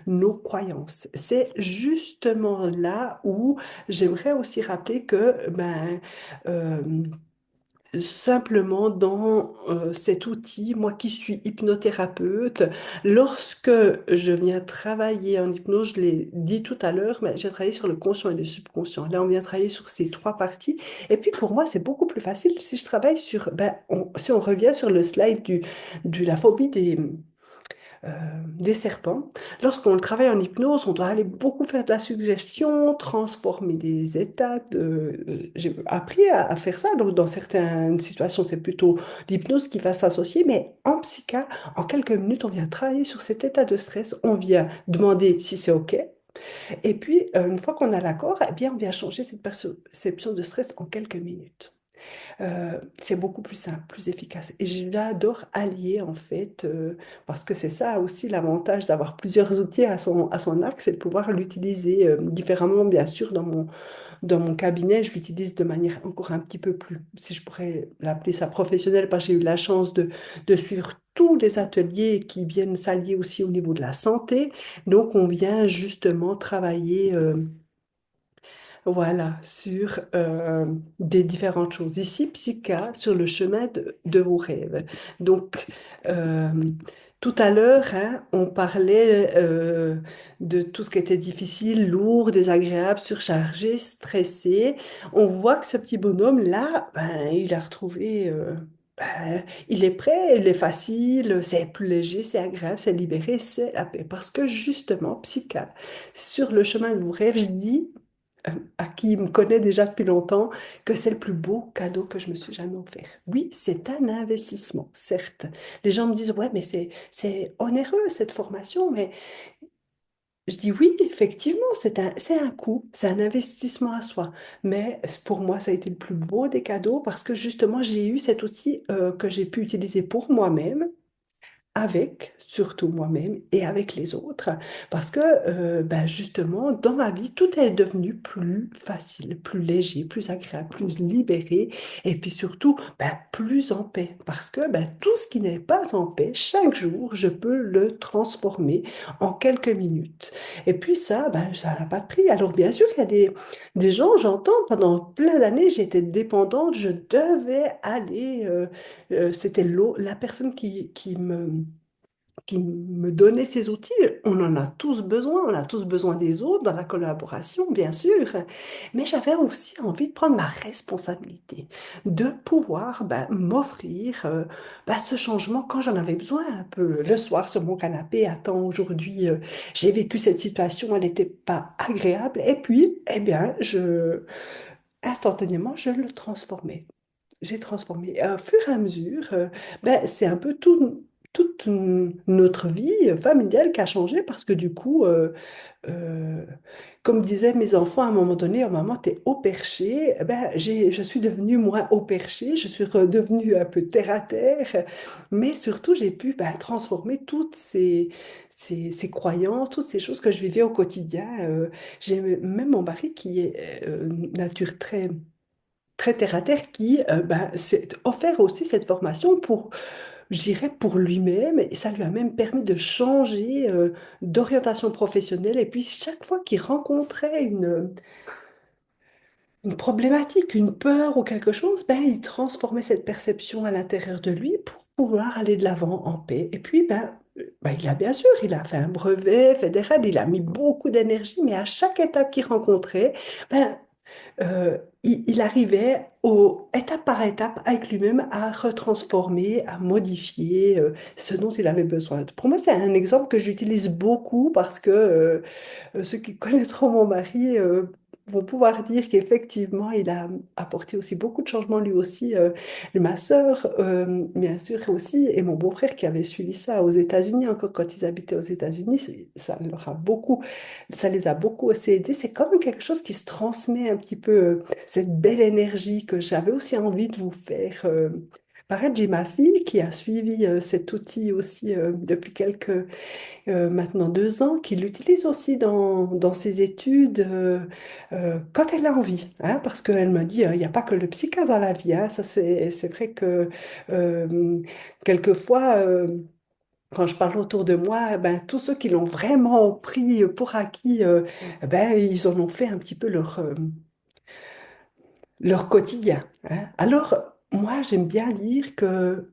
nos croyances. C'est justement là où j'aimerais aussi rappeler que ben, euh, simplement dans cet outil, moi qui suis hypnothérapeute, lorsque je viens travailler en hypnose, je l'ai dit tout à l'heure, mais j'ai travaillé sur le conscient et le subconscient. Là, on vient travailler sur ces trois parties. Et puis pour moi, c'est beaucoup plus facile si je travaille sur, ben, si on revient sur le slide de la phobie euh, des serpents. Lorsqu'on travaille en hypnose, on doit aller beaucoup faire de la suggestion, transformer des états. J'ai appris à faire ça. Donc, dans certaines situations, c'est plutôt l'hypnose qui va s'associer. Mais en psycha, en quelques minutes, on vient travailler sur cet état de stress. On vient demander si c'est OK. Et puis, une fois qu'on a l'accord, eh bien, on vient changer cette perception de stress en quelques minutes. C'est beaucoup plus simple, plus efficace. Et j'adore allier, en fait, parce que c'est ça aussi l'avantage d'avoir plusieurs outils à son arc, c'est de pouvoir l'utiliser différemment. Bien sûr, dans mon cabinet, je l'utilise de manière encore un petit peu plus, si je pourrais l'appeler ça professionnelle, parce que j'ai eu la chance de suivre tous les ateliers qui viennent s'allier aussi au niveau de la santé. Donc, on vient justement travailler. Voilà, sur des différentes choses. Ici, Psycha, sur le chemin de vos rêves. Donc, euh, tout à l'heure, hein, on parlait de tout ce qui était difficile, lourd, désagréable, surchargé, stressé. On voit que ce petit bonhomme-là, ben, il a retrouvé, ben, il est prêt, il est facile, c'est plus léger, c'est agréable, c'est libéré, c'est la paix. Parce que justement, Psycha, sur le chemin de vos rêves, je dis à qui me connaît déjà depuis longtemps, que c'est le plus beau cadeau que je me suis jamais offert. Oui, c'est un investissement, certes. Les gens me disent, ouais, mais c'est onéreux cette formation, mais je dis oui, effectivement, c'est un coût, c'est un investissement à soi. Mais pour moi, ça a été le plus beau des cadeaux parce que justement, j'ai eu cet outil que j'ai pu utiliser pour moi-même avec, surtout moi-même, et avec les autres. Parce que, ben justement, dans ma vie, tout est devenu plus facile, plus léger, plus agréable, plus libéré, et puis surtout, ben, plus en paix. Parce que ben, tout ce qui n'est pas en paix, chaque jour, je peux le transformer en quelques minutes. Et puis ça, ben, ça n'a pas de prix. Alors bien sûr, il y a des gens, j'entends, pendant plein d'années, j'étais dépendante, je devais aller, c'était la personne qui me donnait ces outils. On en a tous besoin, on a tous besoin des autres dans la collaboration, bien sûr, mais j'avais aussi envie de prendre ma responsabilité, de pouvoir ben, m'offrir ben, ce changement quand j'en avais besoin, un peu le soir sur mon canapé. Attends, aujourd'hui, j'ai vécu cette situation, elle n'était pas agréable, et puis, eh bien, instantanément, je le transformais. J'ai transformé. Et au fur et à mesure, ben, c'est un peu toute notre vie familiale qui a changé parce que du coup, euh, comme disaient mes enfants à un moment donné, oh, maman, t'es au perché. Eh ben, je suis devenue moins au perché, je suis redevenue un peu terre à terre, mais surtout, j'ai pu ben, transformer toutes ces croyances, toutes ces choses que je vivais au quotidien. J'ai même mon mari qui est nature très terre à terre qui ben, s'est offert aussi cette formation pour, je dirais, pour lui-même. Et ça lui a même permis de changer d'orientation professionnelle. Et puis, chaque fois qu'il rencontrait une problématique, une peur ou quelque chose, ben, il transformait cette perception à l'intérieur de lui pour pouvoir aller de l'avant en paix. Et puis, ben, il a bien sûr, il a fait un brevet fédéral, il a mis beaucoup d'énergie, mais à chaque étape qu'il rencontrait, ben, il arrivait étape par étape avec lui-même à retransformer, à modifier ce dont il avait besoin. Pour moi, c'est un exemple que j'utilise beaucoup parce que ceux qui connaîtront mon mari vont pouvoir dire qu'effectivement, il a apporté aussi beaucoup de changements lui aussi. Ma sœur, bien sûr, aussi, et mon beau-frère qui avait suivi ça aux États-Unis, encore quand ils habitaient aux États-Unis, ça leur a beaucoup, ça les a beaucoup aussi aidés. C'est comme quelque chose qui se transmet un petit peu, cette belle énergie que j'avais aussi envie de vous faire. Pareil, j'ai ma fille qui a suivi cet outil aussi depuis maintenant 2 ans, qui l'utilise aussi dans ses études quand elle a envie, hein, parce qu'elle me dit, il n'y a pas que le psychiatre dans la vie, hein, ça c'est vrai que quelquefois, quand je parle autour de moi, ben, tous ceux qui l'ont vraiment pris pour acquis, ben, ils en ont fait un petit peu leur quotidien, hein. Alors, moi, j'aime bien dire que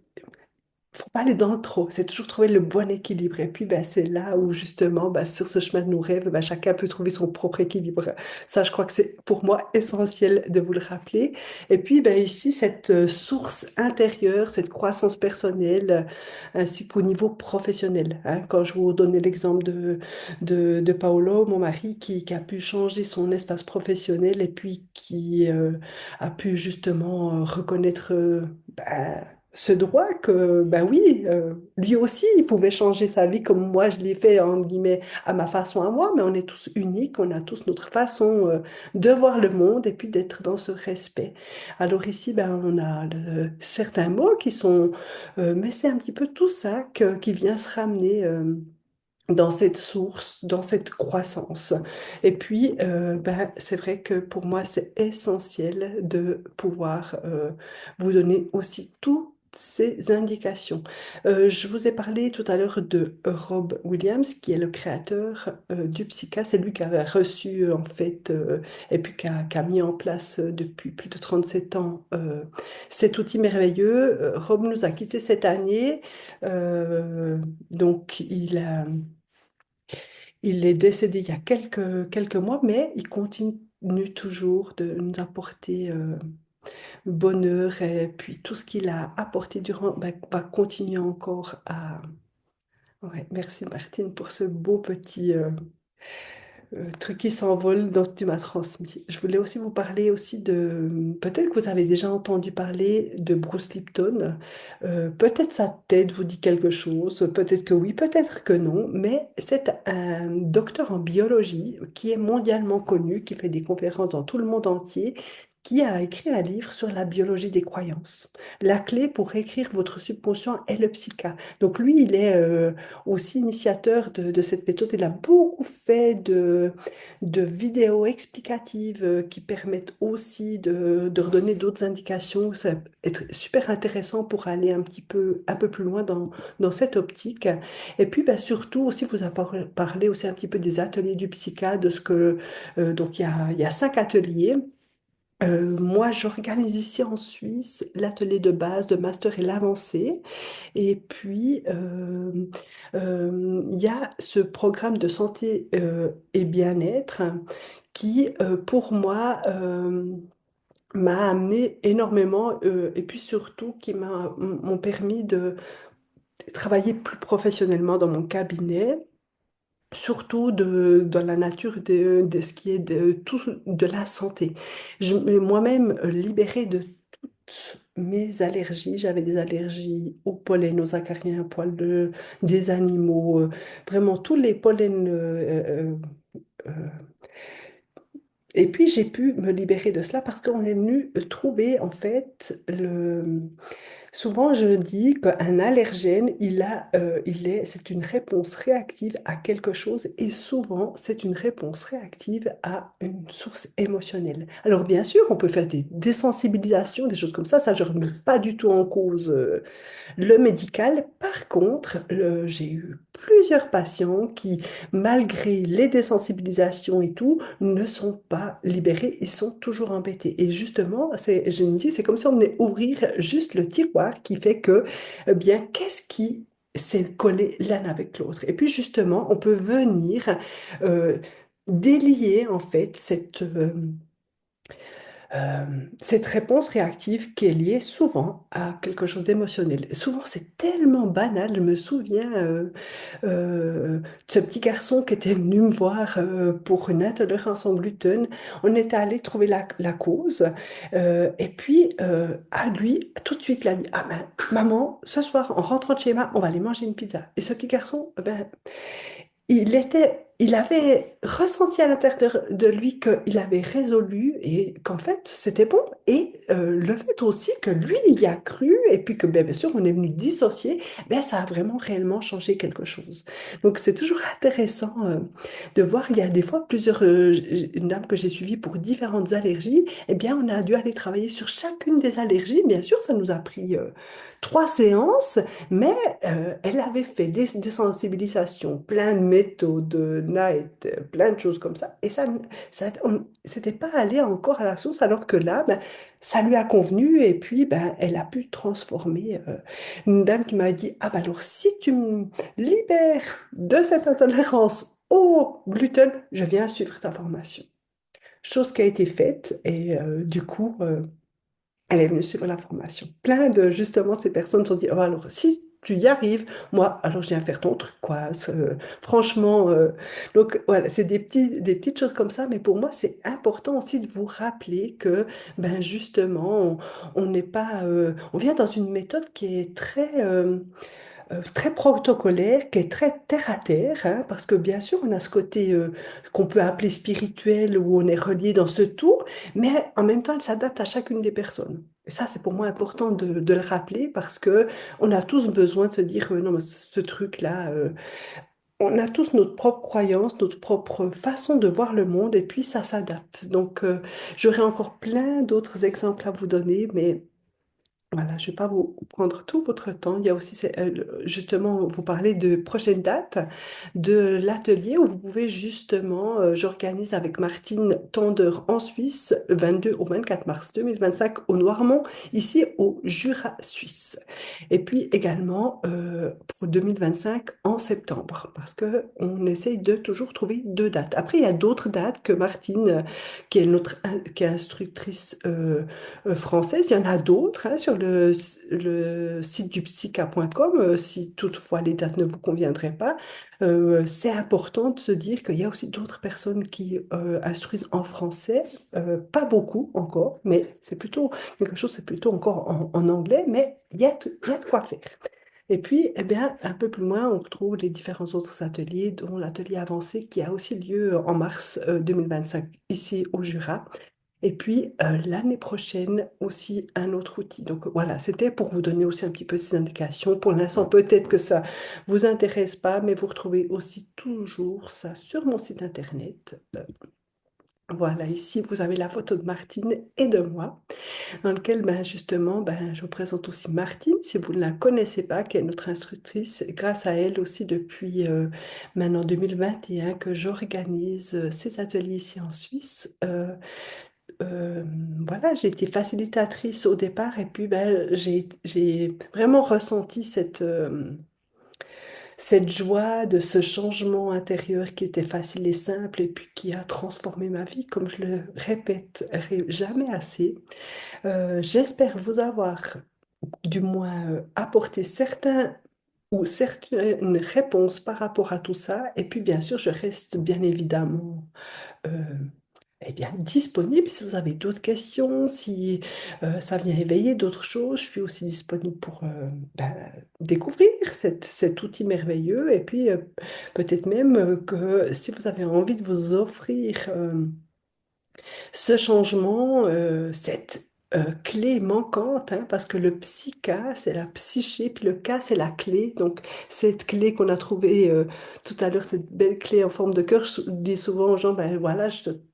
faut pas aller dans le trop, c'est toujours trouver le bon équilibre. Et puis, ben, c'est là où, justement, ben, sur ce chemin de nos rêves, ben, chacun peut trouver son propre équilibre. Ça, je crois que c'est pour moi essentiel de vous le rappeler. Et puis, ben, ici, cette source intérieure, cette croissance personnelle, ainsi qu'au niveau professionnel, hein. Quand je vous donnais l'exemple de Paolo, mon mari, qui a pu changer son espace professionnel et puis qui a pu justement reconnaître ben, ce droit que, ben oui, lui aussi, il pouvait changer sa vie comme moi, je l'ai fait, entre guillemets, à ma façon à moi, mais on est tous uniques, on a tous notre façon de voir le monde et puis d'être dans ce respect. Alors ici, ben, on a certains mots qui sont, mais c'est un petit peu tout ça qui vient se ramener. Dans cette source, dans cette croissance. Et puis, ben, c'est vrai que pour moi, c'est essentiel de pouvoir vous donner aussi toutes ces indications. Je vous ai parlé tout à l'heure de Rob Williams, qui est le créateur du Psycha. C'est lui qui avait reçu, en fait, et puis qui a mis en place depuis plus de 37 ans cet outil merveilleux. Rob nous a quittés cette année. Donc, il est décédé il y a quelques mois, mais il continue toujours de nous apporter bonheur et puis tout ce qu'il a apporté durant ben, va continuer encore à... Ouais, merci Martine pour ce beau petit truc qui s'envole dont tu m'as transmis. Je voulais aussi vous parler aussi de... Peut-être que vous avez déjà entendu parler de Bruce Lipton. Peut-être sa tête vous dit quelque chose, peut-être que oui, peut-être que non, mais c'est un docteur en biologie qui est mondialement connu, qui fait des conférences dans tout le monde entier, qui a écrit un livre sur la biologie des croyances. La clé pour réécrire votre subconscient est le psycha. Donc lui, il est aussi initiateur de cette méthode. Il a beaucoup fait de vidéos explicatives qui permettent aussi de redonner d'autres indications. Ça peut être super intéressant pour aller un peu plus loin dans cette optique. Et puis bah, surtout aussi, vous avez parlé aussi un petit peu des ateliers du psycha, de ce que donc il y a 5 ateliers. Moi, j'organise ici en Suisse l'atelier de base, de master et l'avancée. Et puis, il y a ce programme de santé et bien-être qui, pour moi, m'a amené énormément et puis surtout qui m'ont permis de travailler plus professionnellement dans mon cabinet. Surtout dans la nature de ce qui est tout de la santé. Je m'ai moi-même libérée de toutes mes allergies. J'avais des allergies au pollen, aux acariens, des animaux, vraiment tous les pollens. Euh, et puis j'ai pu me libérer de cela parce qu'on est venu trouver en fait souvent, je dis qu'un allergène, c'est une réponse réactive à quelque chose et souvent, c'est une réponse réactive à une source émotionnelle. Alors, bien sûr, on peut faire des désensibilisations, des choses comme ça je ne remets pas du tout en cause le médical. Par contre, j'ai eu plusieurs patients qui, malgré les désensibilisations et tout, ne sont pas libérés, ils sont toujours embêtés. Et justement, je me dis, c'est comme si on venait ouvrir juste le tiroir qui fait que, eh bien, qu'est-ce qui s'est collé l'un avec l'autre? Et puis justement, on peut venir euh, délier en fait euh, cette réponse réactive qui est liée souvent à quelque chose d'émotionnel. Souvent, c'est tellement banal. Je me souviens de ce petit garçon qui était venu me voir pour une intolérance au gluten. On était allé trouver la cause. Et puis, à lui, tout de suite, il a dit, ah ben, maman, ce soir, en rentrant de chez moi, on va aller manger une pizza. Et ce petit garçon, ben, il avait ressenti à l'intérieur de lui qu'il avait résolu et qu'en fait c'était bon. Et le fait aussi que lui il y a cru et puis que bien sûr on est venu dissocier, ben, ça a vraiment réellement changé quelque chose. Donc c'est toujours intéressant de voir. Il y a des fois une dame que j'ai suivie pour différentes allergies. Eh bien on a dû aller travailler sur chacune des allergies. Bien sûr ça nous a pris 3 séances. Mais elle avait fait des sensibilisations, plein de méthodes, night, plein de choses comme ça. Et c'était pas allé encore à la source, alors que là, ben, ça lui a convenu. Et puis, ben, elle a pu transformer. Une dame qui m'a dit, ah ben alors, si tu me libères de cette intolérance au gluten, je viens suivre ta formation. Chose qui a été faite. Et du coup, elle est venue suivre la formation. Plein de, justement, ces personnes se sont dit, oh, alors, si tu y arrives, moi, alors je viens faire ton truc, quoi. Franchement, donc voilà, c'est des petites choses comme ça, mais pour moi, c'est important aussi de vous rappeler que, ben justement, on n'est pas, on vient dans une méthode qui est très protocolaire, qui est très terre à terre, hein, parce que bien sûr, on a ce côté qu'on peut appeler spirituel, où on est relié dans ce tout, mais en même temps, elle s'adapte à chacune des personnes. Et ça, c'est pour moi important de le rappeler, parce que on a tous besoin de se dire, non, mais ce truc-là, on a tous notre propre croyance, notre propre façon de voir le monde, et puis ça s'adapte. Donc, j'aurais encore plein d'autres exemples à vous donner, mais... Voilà, je ne vais pas vous prendre tout votre temps. Il y a aussi, justement, vous parler de prochaines dates de l'atelier où vous pouvez justement, j'organise avec Martine Tendeur en Suisse, 22 au 24 mars 2025 au Noirmont, ici au Jura suisse. Et puis également pour 2025 en septembre, parce que on essaye de toujours trouver 2 dates. Après, il y a d'autres dates que Martine, qui est instructrice française. Il y en a d'autres hein, sur le site du psycha.com, si toutefois les dates ne vous conviendraient pas. C'est important de se dire qu'il y a aussi d'autres personnes qui instruisent en français, pas beaucoup encore, mais c'est plutôt quelque chose, c'est plutôt encore en anglais, mais il y a de quoi faire. Et puis, eh bien, un peu plus loin, on retrouve les différents autres ateliers, dont l'atelier avancé qui a aussi lieu en mars 2025 ici au Jura. Et puis l'année prochaine aussi un autre outil. Donc voilà, c'était pour vous donner aussi un petit peu ces indications. Pour l'instant, peut-être que ça vous intéresse pas, mais vous retrouvez aussi toujours ça sur mon site internet. Voilà, ici vous avez la photo de Martine et de moi, dans lequel ben, justement je vous présente aussi Martine, si vous ne la connaissez pas, qui est notre instructrice. Grâce à elle aussi depuis maintenant 2021 que j'organise ces ateliers ici en Suisse. Euh, voilà, j'ai été facilitatrice au départ et puis j'ai vraiment ressenti cette joie de ce changement intérieur qui était facile et simple et puis qui a transformé ma vie, comme je le répéterai jamais assez. J'espère vous avoir du moins apporté certains ou certaines réponses par rapport à tout ça. Et puis bien sûr, je reste bien évidemment euh, eh bien, disponible si vous avez d'autres questions, si ça vient éveiller d'autres choses. Je suis aussi disponible pour découvrir cet outil merveilleux et puis peut-être même que si vous avez envie de vous offrir ce changement, cette clé manquante, hein, parce que le psycha, c'est la psyché, puis le K, c'est la clé. Donc, cette clé qu'on a trouvée tout à l'heure, cette belle clé en forme de cœur, je dis souvent aux gens, ben voilà,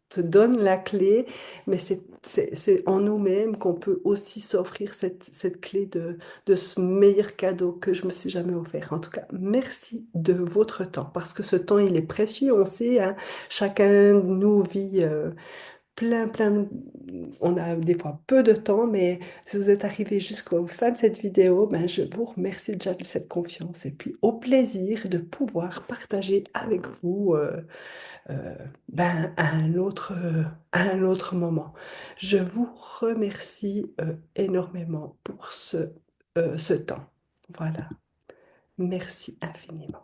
te donne la clé, mais c'est en nous-mêmes qu'on peut aussi s'offrir cette clé de ce meilleur cadeau que je me suis jamais offert. En tout cas, merci de votre temps, parce que ce temps, il est précieux, on sait, hein, chacun de nous vit plein. On a des fois peu de temps, mais si vous êtes arrivé jusqu'au fin de cette vidéo, ben, je vous remercie déjà de cette confiance et puis au plaisir de pouvoir partager avec vous à un autre moment. Je vous remercie énormément pour ce temps. Voilà. Merci infiniment.